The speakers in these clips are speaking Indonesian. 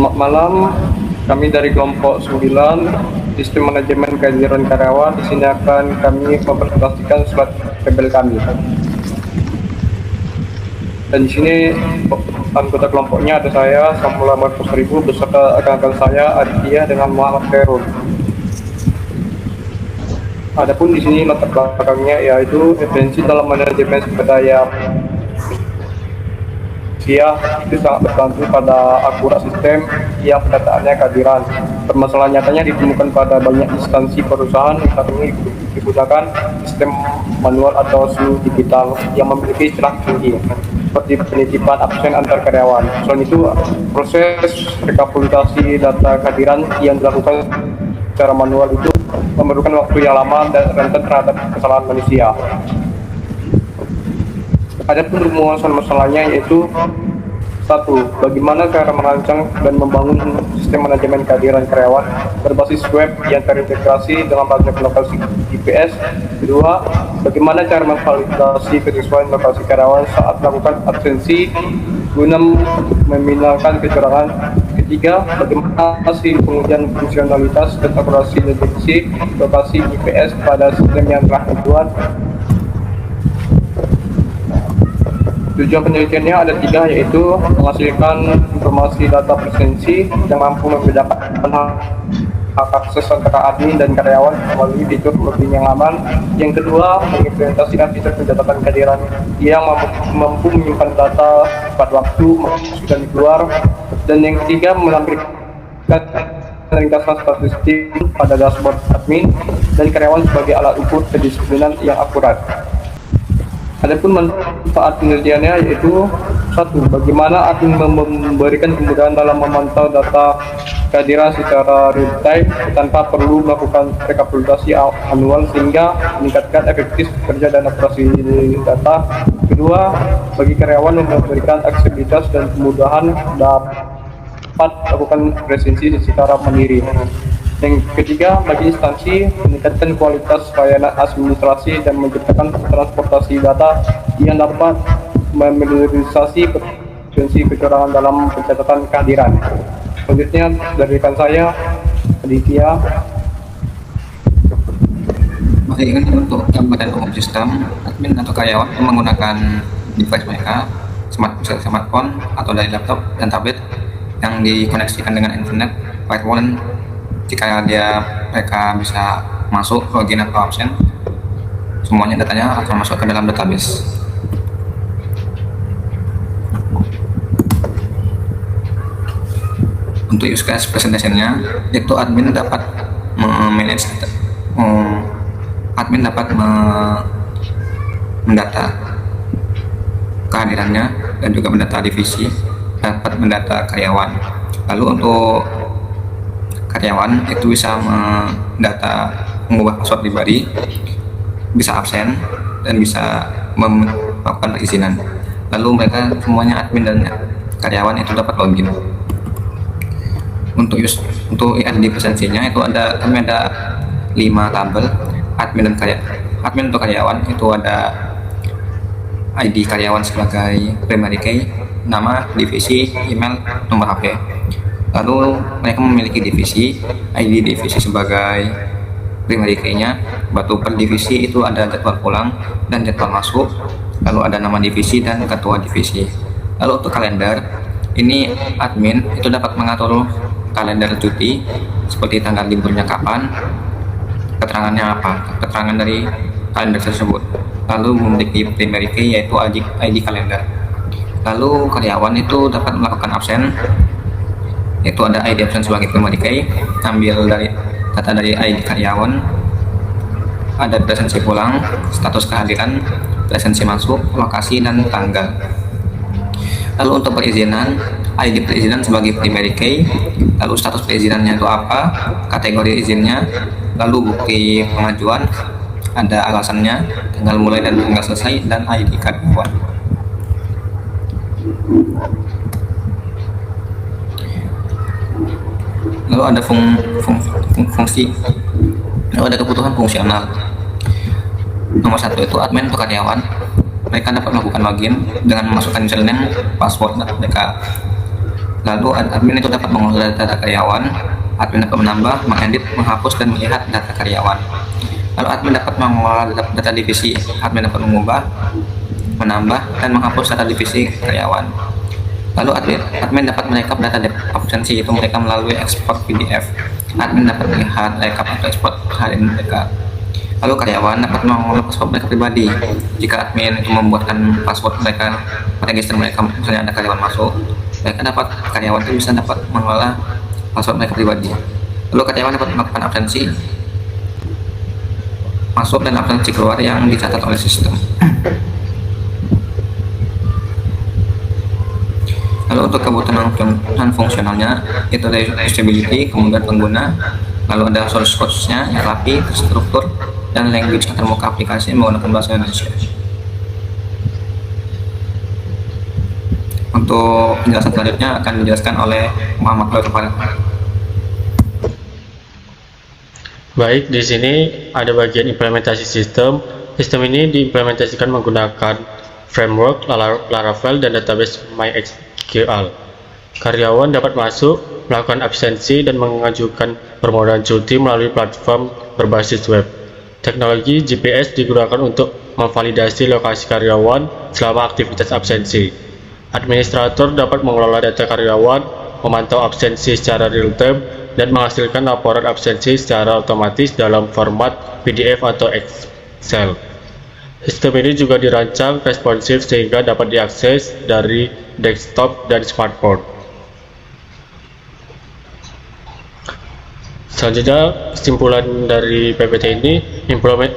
Selamat malam, kami dari kelompok 9, Sistem Manajemen Kehadiran Karyawan. Di sini akan kami mempresentasikan surat rebel kami. Dan di sini anggota kelompoknya ada saya, Samuel Markus Ribu, beserta rekan-rekan saya, Aditya dengan Muhammad Khairul. Adapun di sini latar belakangnya yaitu esensi dalam manajemen sumber daya manusia itu sangat bergantung pada akurat sistem yang pendataannya kehadiran. Permasalahan nyatanya ditemukan pada banyak instansi perusahaan yang saat ini digunakan sistem manual atau semi digital yang memiliki celah tinggi seperti penitipan absen antar karyawan. Selain itu, proses rekapitulasi data kehadiran yang dilakukan secara manual itu memerlukan waktu yang lama dan rentan terhadap kesalahan manusia. Ada pun rumusan masalahnya yaitu 1. Bagaimana cara merancang dan membangun sistem manajemen kehadiran karyawan berbasis web yang terintegrasi dalam banyak lokasi GPS. 2. Bagaimana cara memvalidasi kesesuaian lokasi karyawan saat melakukan absensi guna meminimalkan kecurangan. 3. Bagaimana hasil pengujian fungsionalitas dan akurasi deteksi lokasi GPS pada sistem yang telah dibuat. Tujuan penelitiannya ada 3, yaitu menghasilkan informasi data presensi yang mampu membedakan hak akses antara admin dan karyawan melalui fitur login yang aman. Yang kedua, mengimplementasikan fitur pencatatan kehadiran yang mampu menyimpan data tepat waktu, masuk dan keluar. Dan yang ketiga, menampilkan ringkasan statistik pada dashboard admin dan karyawan sebagai alat ukur kedisiplinan yang akurat. Adapun manfaat penelitiannya yaitu 1. Bagaimana admin memberikan kemudahan dalam memantau data kehadiran secara real time tanpa perlu melakukan rekapitulasi manual sehingga meningkatkan efektif kerja dan operasi data. Kedua, bagi karyawan memberikan aksesibilitas dan kemudahan dapat melakukan presensi secara mandiri. Yang ketiga, bagi instansi meningkatkan kualitas pelayanan administrasi dan menciptakan transportasi data yang dapat meminimalisasi potensi kecurangan dalam pencatatan kehadiran. Selanjutnya dari rekan saya, Aditya. Masih ingat untuk gambaran umum sistem, admin atau karyawan menggunakan device mereka, smartphone atau dari laptop dan tablet yang dikoneksikan dengan internet, firewall. Jika mereka bisa masuk login atau absen, semuanya datanya akan masuk ke dalam database. Untuk use case presentation-nya, itu admin dapat manage mendata kehadirannya dan juga mendata divisi, dapat mendata karyawan. Lalu untuk karyawan itu bisa mendata, mengubah password pribadi, bisa absen, dan bisa melakukan perizinan. Lalu mereka semuanya admin dan karyawan itu dapat login. Untuk ID presensinya itu kami ada 5 tabel admin dan karyawan. Admin untuk karyawan itu ada ID karyawan sebagai primary key, nama, divisi, email, nomor HP. Lalu mereka memiliki divisi, ID divisi sebagai primary key-nya, batu per divisi itu ada jadwal pulang dan jadwal masuk, lalu ada nama divisi dan ketua divisi. Lalu untuk kalender, ini admin itu dapat mengatur kalender cuti seperti tanggal liburnya kapan, keterangannya apa, keterangan dari kalender tersebut. Lalu memiliki primary key yaitu ID kalender. Lalu karyawan itu dapat melakukan absen, itu ada ID absen sebagai primary key, ambil dari data dari ID karyawan, ada presensi pulang, status kehadiran, presensi masuk, lokasi, dan tanggal. Lalu untuk perizinan, ID perizinan sebagai primary key, lalu status perizinannya itu apa, kategori izinnya, lalu bukti pengajuan, ada alasannya, tanggal mulai dan tanggal selesai, dan ID karyawan. Lalu ada fungsi, lalu ada kebutuhan fungsional. Nomor 1 itu admin untuk karyawan, mereka dapat melakukan login dengan memasukkan username, password mereka. Lalu admin itu dapat mengolah data karyawan, admin dapat menambah, mengedit, menghapus, dan melihat data karyawan. Lalu admin dapat mengolah data divisi, admin dapat mengubah, menambah, dan menghapus data divisi karyawan. Lalu admin dapat merekap data absensi, yaitu mereka melalui ekspor PDF. Admin dapat melihat rekap atau ekspor harian mereka. Lalu karyawan dapat mengolah password mereka pribadi. Jika admin itu membuatkan password mereka, register mereka, misalnya ada karyawan masuk, karyawan itu bisa dapat mengolah password mereka pribadi. Lalu karyawan dapat melakukan absensi masuk dan absensi keluar yang dicatat oleh sistem. Lalu untuk kebutuhan dan fungsionalnya itu ada usability, kemudian pengguna, lalu ada source code-nya yang rapi, terstruktur, dan language antarmuka aplikasi menggunakan bahasa Indonesia. Untuk penjelasan selanjutnya akan dijelaskan oleh Muhammad Lutfi. Baik, di sini ada bagian implementasi sistem. Sistem ini diimplementasikan menggunakan framework Laravel dan database MySQL. Karyawan dapat masuk, melakukan absensi, dan mengajukan permohonan cuti melalui platform berbasis web. Teknologi GPS digunakan untuk memvalidasi lokasi karyawan selama aktivitas absensi. Administrator dapat mengelola data karyawan, memantau absensi secara real-time, dan menghasilkan laporan absensi secara otomatis dalam format PDF atau Excel. Sistem ini juga dirancang responsif sehingga dapat diakses dari desktop dan smartphone. Selanjutnya, kesimpulan dari PPT ini,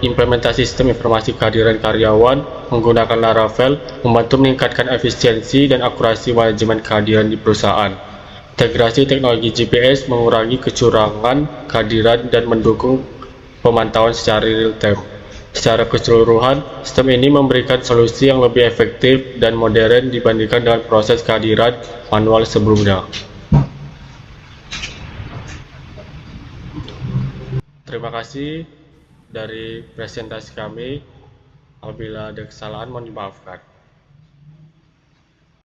implementasi sistem informasi kehadiran karyawan menggunakan Laravel membantu meningkatkan efisiensi dan akurasi manajemen kehadiran di perusahaan. Integrasi teknologi GPS mengurangi kecurangan kehadiran dan mendukung pemantauan secara real-time. Secara keseluruhan, sistem ini memberikan solusi yang lebih efektif dan modern dibandingkan dengan proses kehadiran manual sebelumnya. Terima kasih dari presentasi kami. Apabila ada kesalahan, mohon dimaafkan.